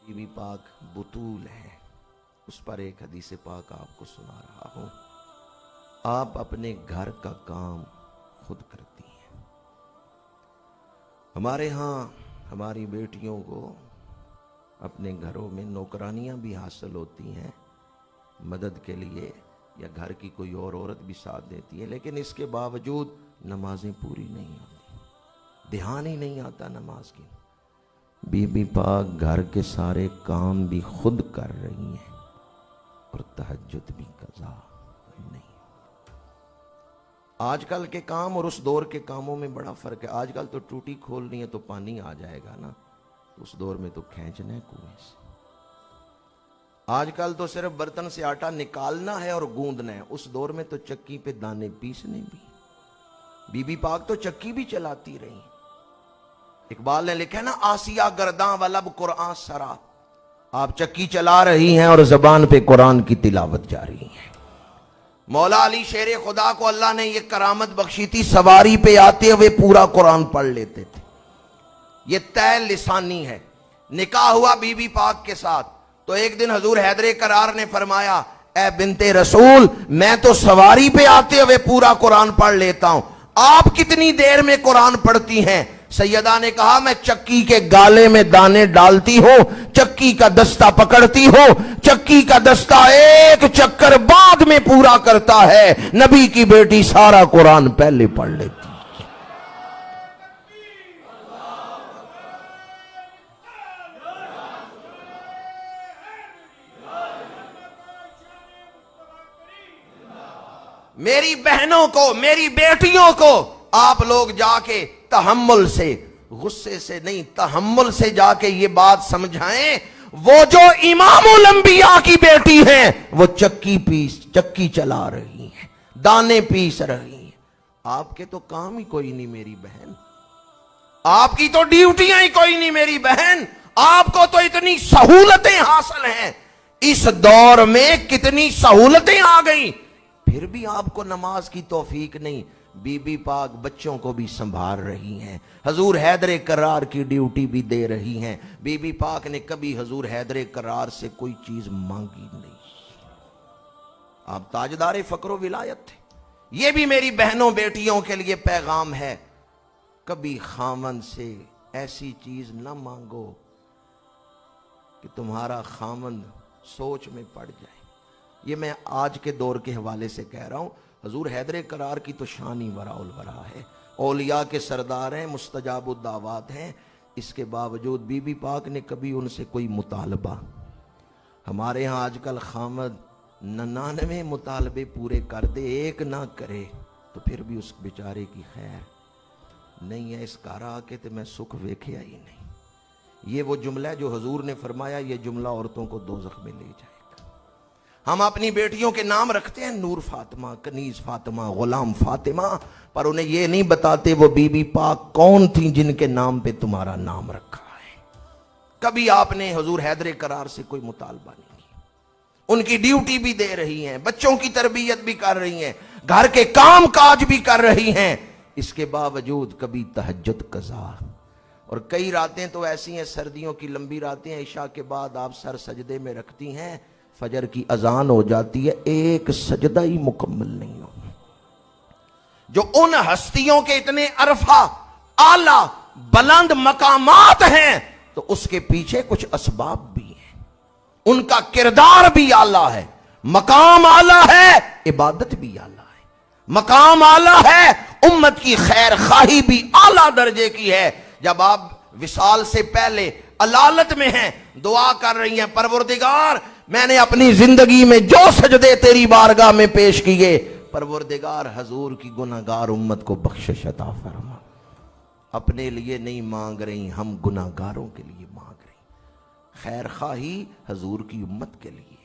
बीबी पाक बुतूल है, उस पर एक हदीस पाक आपको सुना रहा हूं। आप अपने घर का काम खुद करती हैं। हमारे यहाँ हमारी बेटियों को अपने घरों में नौकरानियां भी हासिल होती हैं मदद के लिए, या घर की कोई और औरत भी साथ देती है, लेकिन इसके बावजूद नमाजें पूरी नहीं होती, ध्यान ही नहीं आता नमाज की। बीबी पाक घर के सारे काम भी खुद कर रही हैं और तहज्जुद भी कज़ा नहीं। आजकल के काम और उस दौर के कामों में बड़ा फर्क है। आजकल तो टूटी खोलनी है तो पानी आ जाएगा ना, उस दौर में तो खींचना है कुएं से। आजकल तो सिर्फ बर्तन से आटा निकालना है और गूंदना है, उस दौर में तो चक्की पे दाने पीसने भी। बीबी पाक तो चक्की भी चलाती रही। इकबाल ने लिखा है ना, आसिया गर्दा वलब कुरान सरा। आप चक्की चला रही हैं और जबान पे कुरान की तिलावत जारी है। मौला अली शेर खुदा को अल्लाह ने यह करामत बख्शी थी, सवारी पे आते हुए पूरा कुरान पढ़ लेते थे। ये तय लिसानी है। निकाह हुआ बीबी पाक के साथ, तो एक दिन हजूर हैदरे करार ने फरमाया, ए बिनते रसूल, मैं तो सवारी पे आते हुए पूरा कुरान पढ़ लेता हूं, आप कितनी देर में कुरान पढ़ती हैं? सैयदा ने कहा, मैं चक्की के गाले में दाने डालती हूं, चक्की का दस्ता पकड़ती हूं, चक्की का दस्ता एक चक्कर बाद में पूरा करता है। नबी की बेटी सारा कुरान पहले पढ़ लेती। मेरी बहनों को, मेरी बेटियों को आप लोग जाके तहम्मुल से, गुस्से से नहीं, तहम्मुल से जाके ये बात समझाएं, वो जो इमामुल अंबिया की बेटी हैं, वो चक्की चला रही हैं, दाने पीस रही हैं। आपके तो काम ही कोई नहीं मेरी बहन, आपकी तो ड्यूटियां ही कोई नहीं मेरी बहन। आपको तो इतनी सहूलतें हासिल हैं, इस दौर में कितनी सहूलतें आ गई, फिर भी आपको नमाज की तौफीक नहीं। बीबी पाक बच्चों को भी संभाल रही हैं, हजूर हैदरे करार की ड्यूटी भी दे रही हैं। बीबी पाक ने कभी हजूर हैदरे करार से कोई चीज मांगी नहीं। आप ताजदारे फक्रो विलायत थे। ये भी मेरी बहनों बेटियों के लिए पैगाम है, कभी खामन से ऐसी चीज ना मांगो कि तुम्हारा खामन सोच में पड़ जाए। ये मैं आज के दौर के हवाले से कह रहा हूं। हजूर हैदरे करार की तो शान ही वराउल वरा है, औलिया के सरदार हैं, मुस्तजाबुद दावात हैं। इसके बावजूद बीबी पाक ने कभी उनसे कोई मुतालबा, हमारे यहाँ आजकल खामद 99 मुतालबे पूरे कर दे, एक ना करे तो फिर भी उस बेचारे की खैर नहीं है। इस घर आके तो मैं सुख वेख्या ही नहीं। ये वो जुमला है जो हजूर ने फरमाया, ये जुमला औरतों को दोज़ख में ले जाए। हम अपनी बेटियों के नाम रखते हैं, नूर फातिमा, कनीज फातिमा, गुलाम फातिमा, पर उन्हें यह नहीं बताते वो बीबी पाक कौन थी जिनके नाम पे तुम्हारा नाम रखा है। कभी आपने हुजूर हैदरे करार से कोई मुतालबा नहीं किया। उनकी ड्यूटी भी दे रही हैं, बच्चों की तरबियत भी कर रही हैं, घर के काम काज भी कर रही हैं। इसके बावजूद कभी तहज्जुद कज़ा, और कई रातें तो ऐसी हैं, सर्दियों की लंबी रातें, इशा के बाद आप सर सजदे में रखती हैं, फजर की अजान हो जाती है, एक सजदा ही मुकम्मल नहीं हो। जो उन हस्तियों के इतने अरफा आला बुलंद मकामात हैं, तो उसके पीछे कुछ असबाब भी हैं। उनका किरदार भी आला है, मकाम आला है, इबादत भी आला है। मकाम आला है, उम्मत की खैर खाही भी आला दर्जे की है। जब आप विसाल से पहले अलालत में हैं, दुआ कर रही हैं, परवरदिगार मैंने अपनी जिंदगी में जो सजदे तेरी बारगाह में पेश किए, परवरदिगार हजूर की गुनाहगार उम्मत को बख्शिश अता फरमा। अपने लिए नहीं मांग रही, हम गुनाहगारों के लिए मांग रही, खैर खाही हजूर की उम्मत के लिए।